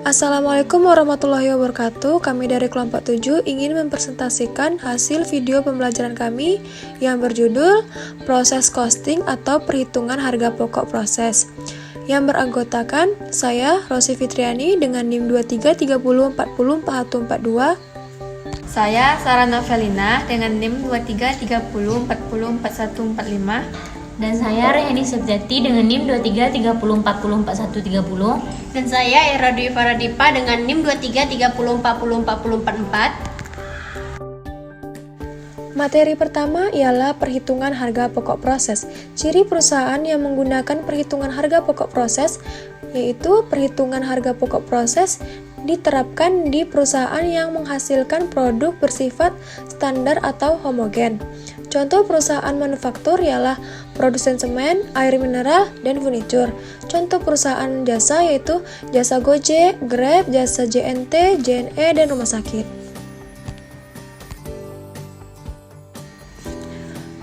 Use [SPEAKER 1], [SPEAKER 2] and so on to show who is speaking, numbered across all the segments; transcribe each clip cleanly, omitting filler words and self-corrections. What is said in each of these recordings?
[SPEAKER 1] Assalamualaikum warahmatullahi wabarakatuh. Kami dari kelompok 7 ingin mempresentasikan hasil video pembelajaran kami yang berjudul Proses Costing atau Perhitungan Harga Pokok Proses, yang beranggotakan saya, Rosi Fitriani, dengan NIM 2330404142.
[SPEAKER 2] Saya, Sarah Novelina, dengan NIM 2330404145.
[SPEAKER 3] Dan saya Rehani Septiati dengan NIM 2330404130.
[SPEAKER 4] Dan saya Era Dwi Faradipa dengan NIM 23304044.
[SPEAKER 1] Materi pertama ialah perhitungan harga pokok proses. Ciri perusahaan yang menggunakan perhitungan harga pokok proses yaitu perhitungan harga pokok proses diterapkan di perusahaan yang menghasilkan produk bersifat standar atau homogen. Contoh perusahaan manufaktur ialah produsen semen, air mineral, dan furnitur. Contoh perusahaan jasa yaitu jasa Gojek, Grab, jasa JNT, JNE, dan rumah sakit.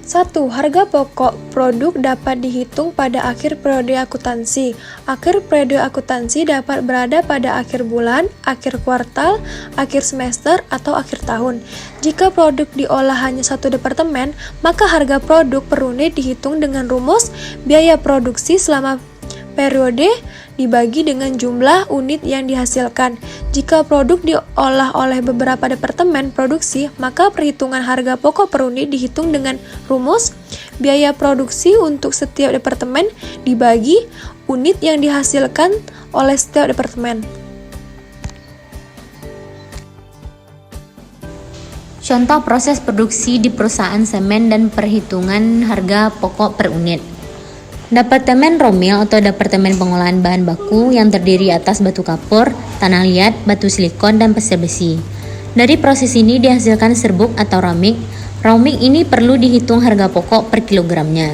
[SPEAKER 1] 1. Harga pokok produk dapat dihitung pada akhir periode akuntansi. Akhir periode akuntansi dapat berada pada akhir bulan, akhir kuartal, akhir semester, atau akhir tahun. Jika produk diolah hanya satu departemen, maka harga produk per unit dihitung dengan rumus biaya produksi selama periode dibagi dengan jumlah unit yang dihasilkan. Jika produk diolah oleh beberapa departemen produksi, maka perhitungan harga pokok per unit dihitung dengan rumus biaya produksi untuk setiap departemen dibagi unit yang dihasilkan oleh setiap departemen.
[SPEAKER 3] Contoh proses produksi di perusahaan semen dan perhitungan harga pokok per unit. Departemen Romil atau Departemen Pengolahan Bahan Baku yang terdiri atas batu kapur, tanah liat, batu silikon, dan pasir besi. Dari proses ini dihasilkan serbuk atau raumik. Raumik ini perlu dihitung harga pokok per kilogramnya.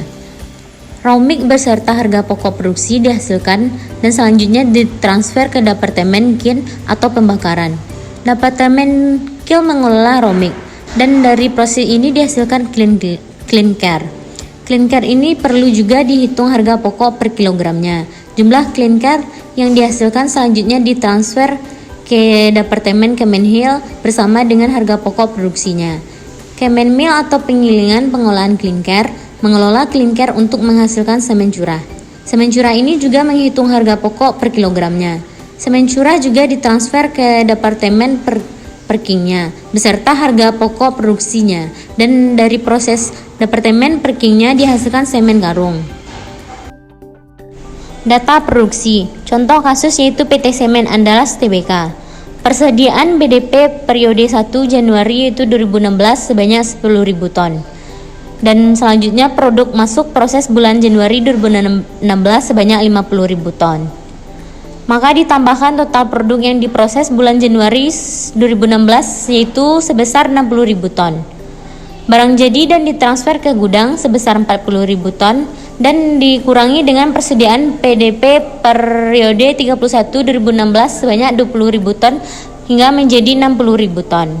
[SPEAKER 3] Raumik beserta harga pokok produksi dihasilkan dan selanjutnya ditransfer ke Departemen Kin atau Pembakaran. Departemen Kil mengelola raumik dan dari proses ini dihasilkan klinker. Klinker ini perlu juga dihitung harga pokok per kilogramnya. Jumlah klinker yang dihasilkan selanjutnya ditransfer ke Departemen Kemenhil bersama dengan harga pokok produksinya. Kemenmil atau Penggilingan Pengolahan Klinker mengelola klinker untuk menghasilkan semen curah. Semen curah ini juga menghitung harga pokok per kilogramnya. Semen curah juga ditransfer ke Departemen Perkingnya beserta harga pokok produksinya, dan dari proses Departemen Perkingnya dihasilkan semen karung. Data produksi. Contoh kasus yaitu PT Semen Andalas Tbk. Persediaan BDP periode 1 Januari yaitu 2016 sebanyak 10.000 ton. Dan selanjutnya produk masuk proses bulan Januari 2016 sebanyak 50.000 ton. Maka ditambahkan total produk yang diproses bulan Januari 2016 yaitu sebesar 60.000 ton. Barang jadi dan ditransfer ke gudang sebesar 40.000 ton dan dikurangi dengan persediaan PDP periode 31 2016 sebanyak 20.000 ton hingga menjadi 60.000 ton.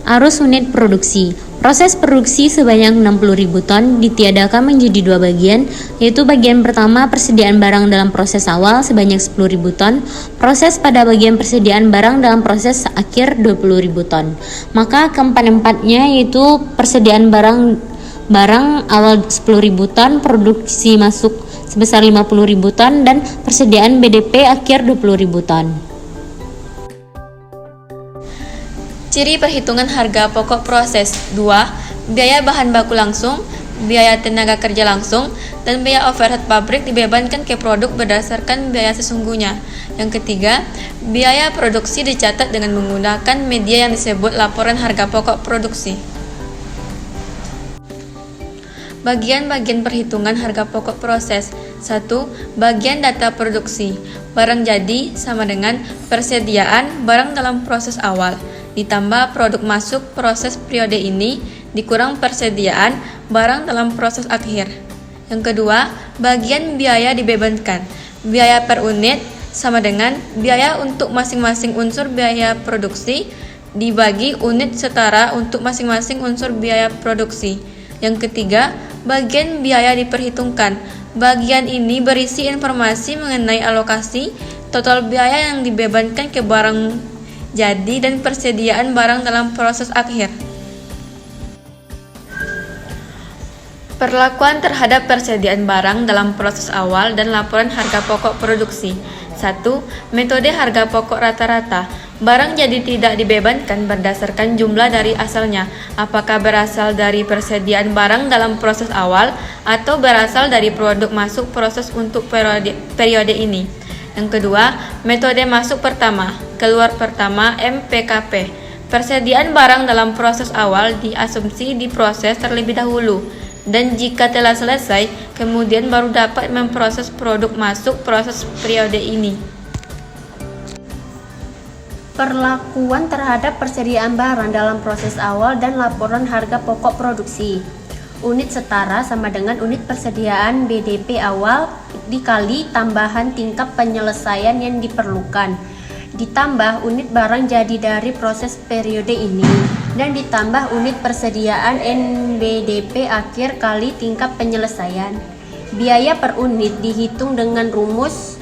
[SPEAKER 3] Arus unit produksi. Proses produksi sebanyak 60.000 ton ditiadakan menjadi dua bagian, yaitu bagian pertama persediaan barang dalam proses awal sebanyak 10.000 ton, proses pada bagian persediaan barang dalam proses akhir 20.000 ton. Maka keempat-empatnya yaitu persediaan barang awal 10.000 ton, produksi masuk sebesar 50.000 ton, dan persediaan BDP akhir 20.000 ton.
[SPEAKER 2] Ciri perhitungan harga pokok proses. 2. Biaya bahan baku langsung, biaya tenaga kerja langsung, dan biaya overhead pabrik dibebankan ke produk berdasarkan biaya sesungguhnya. Yang ketiga, biaya produksi dicatat dengan menggunakan media yang disebut laporan harga pokok produksi. Bagian-bagian perhitungan harga pokok proses. 1. Bagian data produksi. Barang jadi sama dengan persediaan barang dalam proses awal ditambah produk masuk proses periode ini dikurang persediaan barang dalam proses akhir. Yang kedua, bagian biaya dibebankan. Biaya per unit sama dengan biaya untuk masing-masing unsur biaya produksi dibagi unit setara untuk masing-masing unsur biaya produksi. Yang ketiga, bagian biaya diperhitungkan. Bagian ini berisi informasi mengenai alokasi, total biaya yang dibebankan ke barang jadi dan persediaan barang dalam proses akhir. Perlakuan terhadap persediaan barang dalam proses awal dan laporan harga pokok produksi. 1. Metode harga pokok rata-rata. Barang jadi tidak dibebankan berdasarkan jumlah dari asalnya, apakah berasal dari persediaan barang dalam proses awal atau berasal dari produk masuk proses untuk periode ini. Yang kedua, metode masuk pertama, keluar pertama MPKP. Persediaan barang dalam proses awal diasumsi diproses terlebih dahulu, dan jika telah selesai, kemudian baru dapat memproses produk masuk proses periode ini.
[SPEAKER 4] Perlakuan terhadap persediaan barang dalam proses awal dan laporan harga pokok produksi. Unit setara sama dengan unit persediaan BDP awal dikali tambahan tingkat penyelesaian yang diperlukan, ditambah unit barang jadi dari proses periode ini, dan ditambah unit persediaan NBDP akhir kali tingkat penyelesaian. Biaya per unit dihitung dengan rumus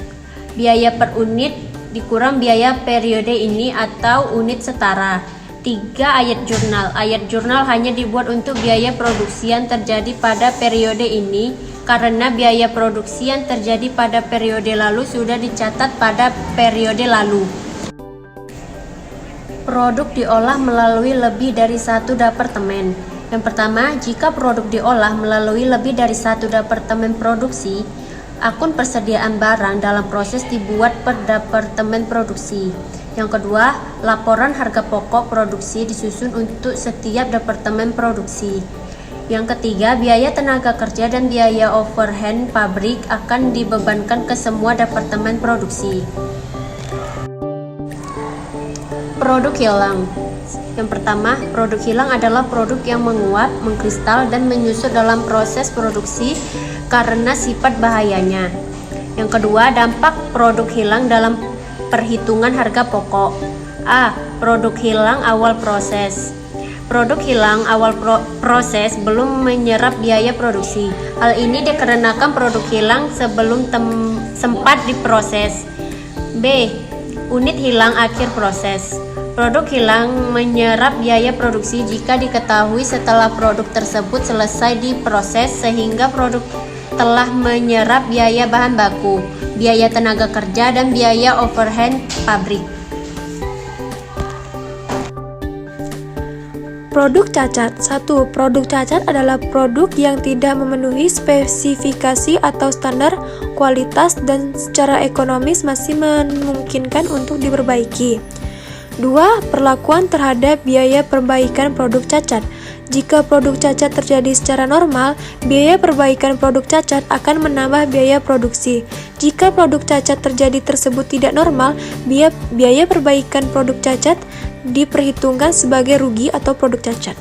[SPEAKER 4] biaya per unit dikurang biaya periode ini atau unit setara. 3. Ayat jurnal. Ayat jurnal hanya dibuat untuk biaya produksi yang terjadi pada periode ini, karena biaya produksi yang terjadi pada periode lalu sudah dicatat pada periode lalu. Produk diolah melalui lebih dari satu departemen. Yang pertama, jika produk diolah melalui lebih dari satu departemen produksi, akun persediaan barang dalam proses dibuat per departemen produksi. Yang kedua, laporan harga pokok produksi disusun untuk setiap departemen produksi. Yang ketiga, biaya tenaga kerja dan biaya overhead pabrik akan dibebankan ke semua departemen produksi. Produk hilang. Yang pertama, produk hilang adalah produk yang menguap, mengkristal, dan menyusut dalam proses produksi karena sifat bahayanya. Yang kedua, dampak produk hilang dalam perhitungan harga pokok. A. Produk hilang awal proses. Produk hilang awal proses belum menyerap biaya produksi. Hal ini dikarenakan produk hilang sebelum sempat diproses. B. Unit hilang akhir proses. Produk hilang menyerap biaya produksi jika diketahui setelah produk tersebut selesai diproses, sehingga produk telah menyerap biaya bahan baku, biaya tenaga kerja, dan biaya overhead pabrik.
[SPEAKER 1] Produk cacat. 1. Produk cacat adalah produk yang tidak memenuhi spesifikasi atau standar kualitas dan secara ekonomis masih memungkinkan untuk diperbaiki. 2. Perlakuan terhadap biaya perbaikan produk cacat. Jika produk cacat terjadi secara normal, biaya perbaikan produk cacat akan menambah biaya produksi. Jika produk cacat terjadi tersebut tidak normal, biaya perbaikan produk cacat diperhitungkan sebagai rugi atau produk cacat.